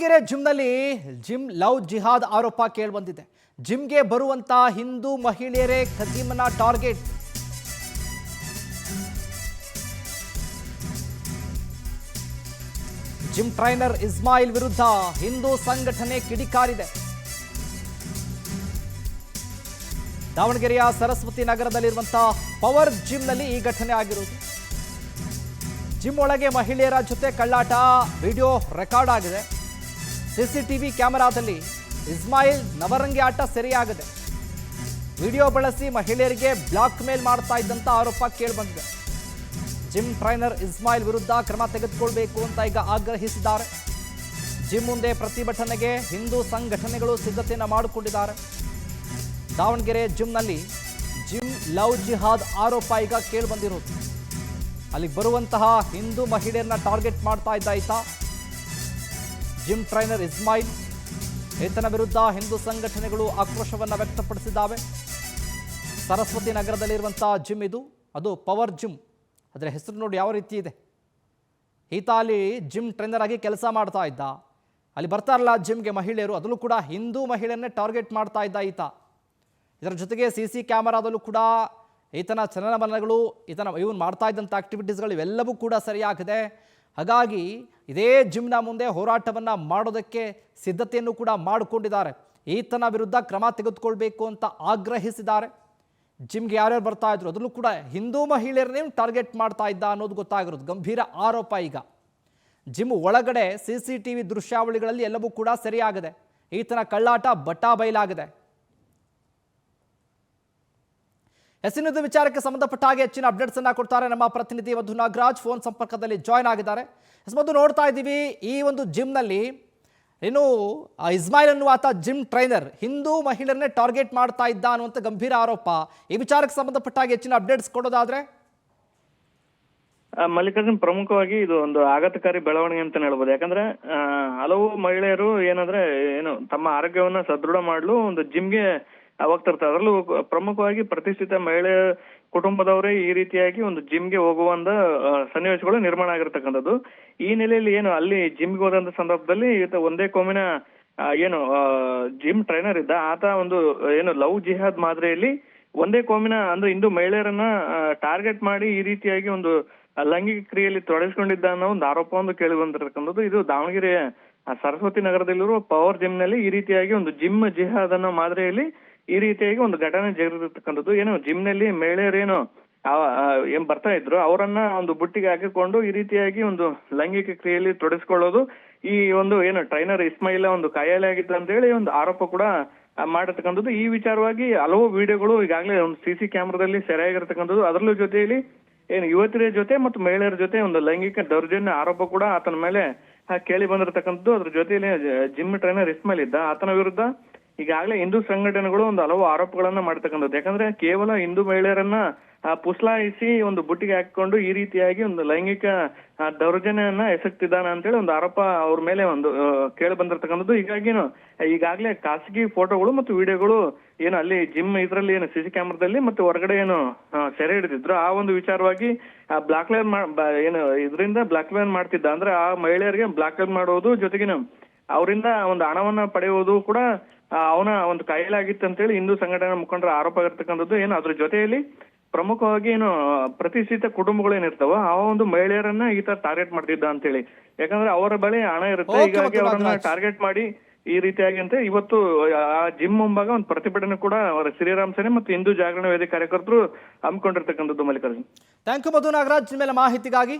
Davanagere ಜಿಮ್ನಲ್ಲಿ love ಜಿಹಾದ್ ಆರೋಪ ಕೇಳಿಬಂದಿದೆ. ಜಿಮ್ಗೆ ಬರುವಂತ ಹಿಂದೂ ಮಹಿಳೆಯರೇ ಖದೀಮನ ಟಾರ್ಗೆಟ್. ಜಿಮ್ ಟ್ರೈನರ್ ಇಸ್ಮಾಯಿಲ್ ವಿರುದ್ಧ ಹಿಂದೂ ಸಂಘಟನೆ ಕಿಡಿಕಾರಿದೆ. ದಾವಣಗೆರೆಯ ಸರಸ್ವತಿ ನಗರದಲ್ಲಿರುವಂತಹ ಪವರ್ ಜಿಮ್ನಲ್ಲಿ ಈ ಘಟನೆ ಆಗಿರುವುದು. ಜಿಮ್ ಒಳಗೆ ಮಹಿಳೆಯರ ಜೊತೆ ಕಳ್ಳಾಟ ವಿಡಿಯೋ ರೆಕಾರ್ಡ್ ಆಗಿದೆ. ಸಿಸಿಟಿವಿ ಕ್ಯಾಮೆರಾದಲ್ಲಿ ಇಸ್ಮಾಯಿಲ್ ನವರಂಗಿ ಆಟ ಸೆರೆಯಾಗಿದೆ. ವಿಡಿಯೋ ಬಳಸಿ ಮಹಿಳೆಯರಿಗೆ ಬ್ಲಾಕ್ ಮೇಲ್ ಮಾಡ್ತಾ ಇದ್ದಂತ ಆರೋಪ ಕೇಳಿಬಂದಿದೆ. ಜಿಮ್ ಟ್ರೈನರ್ ಇಸ್ಮಾಯಿಲ್ ವಿರುದ್ಧ ಕ್ರಮ ತೆಗೆದುಕೊಳ್ಬೇಕು ಅಂತ ಈಗ ಆಗ್ರಹಿಸಿದ್ದಾರೆ. ಜಿಮ್ ಮುಂದೆ ಪ್ರತಿಭಟನೆಗೆ ಹಿಂದೂ ಸಂಘಟನೆಗಳು ಸಿದ್ಧತೆಯನ್ನು ಮಾಡಿಕೊಂಡಿದ್ದಾರೆ. ದಾವಣಗೆರೆ ಜಿಮ್ನಲ್ಲಿ ಲವ್ ಜಿಹಾದ್ ಆರೋಪ ಈಗ ಕೇಳಿಬಂದಿರೋದು. ಅಲ್ಲಿಗೆ ಬರುವಂತಹ ಹಿಂದೂ ಮಹಿಳೆಯರನ್ನ ಟಾರ್ಗೆಟ್ ಮಾಡ್ತಾ ಇದ್ದ ಈತ ಜಿಮ್ ಟ್ರೈನರ್ ಇಸ್ಮಾಯಿಲ್. ಈತನ ವಿರುದ್ಧ ಹಿಂದೂ ಸಂಘಟನೆಗಳು ಆಕ್ರೋಶವನ್ನು ವ್ಯಕ್ತಪಡಿಸಿದ್ದಾವೆ. ಸರಸ್ವತಿ ನಗರದಲ್ಲಿರುವಂತಹ ಜಿಮ್ ಇದು, ಅದು ಪವರ್ ಜಿಮ್. ಅದರ ಹೆಸರು ನೋಡಿ ಯಾವ ರೀತಿ ಇದೆ. ಈತ ಅಲ್ಲಿ ಜಿಮ್ ಟ್ರೈನರ್ ಆಗಿ ಕೆಲಸ ಮಾಡ್ತಾ ಇದ್ದ. ಅಲ್ಲಿ ಬರ್ತಾರಲ್ಲ ಜಿಮ್ಗೆ ಮಹಿಳೆಯರು, ಅದರಲ್ಲೂ ಕೂಡ ಹಿಂದೂ ಮಹಿಳೆಯರನ್ನೇ ಟಾರ್ಗೆಟ್ ಮಾಡ್ತಾ ಇದ್ದ ಈತ. ಇದರ ಜೊತೆಗೆ CC ಕ್ಯಾಮರಾದಲ್ಲೂ ಕೂಡ ಈತನ ಚಲನವಲನಗಳು, ಇವನು ಮಾಡ್ತಾ ಇದ್ದಂಥ ಆಕ್ಟಿವಿಟೀಸ್ಗಳು ಇವೆಲ್ಲವೂ ಕೂಡ ಸರಿಯಾಗಿದೆ. ಹಾಗಾಗಿ ಇದೇ ಜಿಮ್ನ ಮುಂದೆ ಹೋರಾಟವನ್ನು ಮಾಡೋದಕ್ಕೆ ಸಿದ್ಧತೆಯನ್ನು ಕೂಡ ಮಾಡಿಕೊಂಡಿದ್ದಾರೆ. ಈತನ ವಿರುದ್ಧ ಕ್ರಮ ತೆಗೆದುಕೊಳ್ಬೇಕು ಅಂತ ಆಗ್ರಹಿಸಿದ್ದಾರೆ. ಜಿಮ್ಗೆ ಯಾರ್ಯಾರು ಬರ್ತಾ ಇದ್ರು ಅದರಲ್ಲೂ ಕೂಡ ಹಿಂದೂ ಮಹಿಳೆಯರನ್ನೇ ಟಾರ್ಗೆಟ್ ಮಾಡ್ತಾ ಇದ್ದ ಅನ್ನೋದು ಗೊತ್ತಾಗಿರೋದು ಗಂಭೀರ ಆರೋಪ. ಈಗ ಜಿಮ್ ಒಳಗಡೆ CCTV ದೃಶ್ಯಾವಳಿಗಳಲ್ಲಿ ಎಲ್ಲವೂ ಕೂಡ ಸರಿಯಾಗಿದೆ. ಈತನ ಕಳ್ಳಾಟ ಬಟಾ ಬಯಲಾಗಿದೆ. ಎಸ್ಸಿನದು ವಿಚಾರಕ್ಕೆ ಸಂಬಂಧಪಟ್ಟ ಹಾಗೆ ಹೆಚ್ಚಿನ ಅಪ್ಡೇಟ್ಸ್ ಅನ್ನ ಕೊಡ್ತಾರೆ ನಮ್ಮ ಪ್ರತಿನಿಧಿ ಮಧು ನಾಗರಾಜ್. ಫೋನ್ ಸಂಪರ್ಕದಲ್ಲಿ ಜಾಯ್ನ್ ಆಗಿದ್ದಾರೆ. ಮಧು, ನೋಡ್ತಾ ಇದ್ದೀವಿ ಈ ಒಂದು ಜಿಮ್ನಲ್ಲಿ ಏನು ಇಸ್ಮಾಯಿಲ್ ಅನ್ನುವ ಆತ ಜಿಮ್ ಟ್ರೈನರ್ ಹಿಂದೂ ಮಹಿಳೆಯರನ್ನೇ ಟಾರ್ಗೆಟ್ ಮಾಡ್ತಾ ಇದ್ದ ಅನ್ನುವಂಥ ಗಂಭೀರ ಆರೋಪ. ಈ ವಿಚಾರಕ್ಕೆ ಸಂಬಂಧಪಟ್ಟ ಹಾಗೆ ಹೆಚ್ಚಿನ ಅಪ್ಡೇಟ್ಸ್ ಕೊಡೋದಾದ್ರೆ ಮಲ್ಲಿಕಾರ್ಜುನ್, ಪ್ರಮುಖವಾಗಿ ಇದು ಒಂದು ಆಘಾತಕಾರಿ ಬೆಳವಣಿಗೆ ಅಂತ ಹೇಳ್ಬೋದು. ಯಾಕಂದ್ರೆ ಹಲವು ಮಹಿಳೆಯರು ತಮ್ಮ ಆರೋಗ್ಯವನ್ನ ಸದೃಢ ಮಾಡಲು ಒಂದು ಜಿಮ್ಗೆ ಹೋಗ್ತಿರ್ತಾರೆ. ಅದರಲ್ಲೂ ಪ್ರಮುಖವಾಗಿ ಪ್ರತಿಷ್ಠಿತ ಮಹಿಳೆ ಕುಟುಂಬದವರೇ ಈ ರೀತಿಯಾಗಿ ಒಂದು ಜಿಮ್ಗೆ ಹೋಗುವಂತ ಸನ್ನಿವೇಶಗಳು ನಿರ್ಮಾಣ ಆಗಿರ್ತಕ್ಕಂಥದ್ದು. ಈ ನೆಲೆಯಲ್ಲಿ ಅಲ್ಲಿ ಜಿಮ್ಗೆ ಹೋದಂತ ಸಂದರ್ಭದಲ್ಲಿ ಒಂದೇ ಕೋಮಿನ ಜಿಮ್ ಟ್ರೈನರ್ ಇದ್ದ ಆತ ಒಂದು ಲವ್ ಜಿಹಾದ್ ಮಾದರಿಯಲ್ಲಿ ಒಂದೇ ಕೋಮಿನ ಅಂದ್ರೆ ಹಿಂದೂ ಮಹಿಳೆಯರನ್ನ ಟಾರ್ಗೆಟ್ ಮಾಡಿ ಈ ರೀತಿಯಾಗಿ ಒಂದು ಲೈಂಗಿಕ ಕ್ರಿಯೆಯಲ್ಲಿ ತೊಡಗಿಸಿಕೊಂಡಿದ್ದ ಅನ್ನೋ ಒಂದು ಆರೋಪ ಒಂದು ಕೇಳಿ ಬಂದಿರತಕ್ಕಂಥದ್ದು. ಇದು ದಾವಣಗೆರೆಯ ಸರಸ್ವತಿ ನಗರದಲ್ಲಿರುವ ಪವರ್ ಜಿಮ್ ನಲ್ಲಿ ಈ ರೀತಿಯಾಗಿ ಒಂದು ಜಿಮ್ ಜಿಹಾದ್ ಅನ್ನೋ ಮಾದರಿಯಲ್ಲಿ ಈ ರೀತಿಯಾಗಿ ಒಂದು ಘಟನೆ ಜರುಗಿರ್ತಕ್ಕಂಥದ್ದು. ಜಿಮ್ ನಲ್ಲಿ ಮಹಿಳೆಯರು ಬರ್ತಾ ಇದ್ರು, ಅವರನ್ನ ಒಂದು ಬುಟ್ಟಿಗೆ ಹಾಕಿಕೊಂಡು ಈ ರೀತಿಯಾಗಿ ಒಂದು ಲೈಂಗಿಕ ಕ್ರಿಯೆಯಲ್ಲಿ ತೊಡಗಿಸಿಕೊಳ್ಳೋದು ಈ ಒಂದು ಟ್ರೈನರ್ ಇಸ್ಮಾಯಿಲ್ ಒಂದು ಕಾಯಿಲೆ ಆಗಿದ್ದ ಅಂತ ಹೇಳಿ ಒಂದು ಆರೋಪ ಕೂಡ ಮಾಡಿರ್ತಕ್ಕಂಥದ್ದು. ಈ ವಿಚಾರವಾಗಿ ಹಲವು ವಿಡಿಯೋಗಳು ಈಗಾಗಲೇ ಒಂದು CC ಕ್ಯಾಮ್ರಾದಲ್ಲಿ ಸೆರೆಯಾಗಿರ್ತಕ್ಕಂಥದ್ದು. ಅದರಲ್ಲೂ ಜೊತೆಯಲ್ಲಿ ಯುವತಿಯರ ಜೊತೆ ಮತ್ತು ಮಹಿಳೆಯರ ಜೊತೆ ಒಂದು ಲೈಂಗಿಕ ದೌರ್ಜನ್ಯ ಆರೋಪ ಕೂಡ ಆತನ ಮೇಲೆ ಕೇಳಿ ಬಂದಿರತಕ್ಕಂಥದ್ದು. ಅದ್ರ ಜೊತೆಯಲ್ಲಿ ಜಿಮ್ ಟ್ರೈನರ್ ಇಸ್ಮಾಯಿಲ್ ಇದ್ದ ಆತನ ವಿರುದ್ಧ ಈಗಾಗಲೇ ಹಿಂದೂ ಸಂಘಟನೆಗಳು ಒಂದು ಹಲವು ಆರೋಪಗಳನ್ನ ಮಾಡ್ತಕ್ಕಂಥದ್ದು. ಯಾಕಂದ್ರೆ ಕೇವಲ ಹಿಂದೂ ಮಹಿಳೆಯರನ್ನ ಪುಸ್ಲಾಯಿಸಿ ಒಂದು ಬುಟ್ಟಿಗೆ ಹಾಕಿಕೊಂಡು ಈ ರೀತಿಯಾಗಿ ಒಂದು ಲೈಂಗಿಕ ದೌರ್ಜನ್ಯವನ್ನ ಎಸಗ್ತಿದ್ದಾನೆ ಅಂತೇಳಿ ಒಂದು ಆರೋಪ ಅವ್ರ ಮೇಲೆ ಒಂದು ಕೇಳಿ ಬಂದಿರತಕ್ಕಂಥದ್ದು. ಹೀಗಾಗಿ ಈಗಾಗಲೇ ಖಾಸಗಿ ಫೋಟೋಗಳು ಮತ್ತು ವಿಡಿಯೋಗಳು ಅಲ್ಲಿ ಜಿಮ್ ಇದರಲ್ಲಿ CC ಕ್ಯಾಮ್ರಾದಲ್ಲಿ ಮತ್ತೆ ಹೊರಗಡೆ ಸೆರೆ ಹಿಡಿದಿದ್ರು. ಆ ಒಂದು ವಿಚಾರವಾಗಿ ಬ್ಲಾಕ್ ಮೇಲ್ ಇದರಿಂದ ಬ್ಲಾಕ್ ಮೇಲ್ ಮಾಡ್ತಿದ್ದ. ಅಂದ್ರೆ ಆ ಮಹಿಳೆಯರಿಗೆ ಬ್ಲಾಕ್ ಮೇಲ್ ಮಾಡೋದು ಜೊತೆಗೆ ಅವರಿಂದ ಒಂದು ಹಣವನ್ನ ಪಡೆಯುವುದು ಕೂಡ ಅವನ ಒಂದು ಕಾಯಿಲೆ ಆಗಿತ್ತು ಅಂತೇಳಿ ಹಿಂದೂ ಸಂಘಟನೆ ಮುಖಂಡರ ಆರೋಪ ಆಗಿರ್ತಕ್ಕಂಥದ್ದು. ಅದ್ರ ಜೊತೆಯಲ್ಲಿ ಪ್ರಮುಖವಾಗಿ ಪ್ರತಿಷ್ಠಿತ ಕುಟುಂಬಗಳು ಏನಿರ್ತಾವ ಆ ಒಂದು ಮಹಿಳೆಯರನ್ನ ಈತ ಟಾರ್ಗೆಟ್ ಮಾಡ್ತಿದ್ದ ಅಂತೇಳಿ. ಯಾಕಂದ್ರೆ ಅವರ ಬಳಿ ಹಣ ಇರುತ್ತೆ, ಹೀಗಾಗಿ ಅವರನ್ನ ಟಾರ್ಗೆಟ್ ಮಾಡಿ ಈ ರೀತಿಯಾಗಿ ಅಂತ ಇವತ್ತು ಆ ಜಿಮ್ ಮುಂಭಾಗ ಒಂದು ಪ್ರತಿಭಟನೆ ಕೂಡ ಅವರ ಶ್ರೀರಾಮ್ ಸೇನೆ ಮತ್ತು ಹಿಂದೂ ಜಾಗರಣ ವೇದಿಕೆ ಕಾರ್ಯಕರ್ತರು ಹಮ್ಮಿಕೊಂಡಿರ್ತಕ್ಕಂಥದ್ದು. ಮಲ್ಲಿಕಾರ್ಜುನ್, ಥ್ಯಾಂಕ್ ಯು ಮಧು ನಾಗರಾಜ್ ಮೇಲೆ ಮಾಹಿತಿಗಾಗಿ.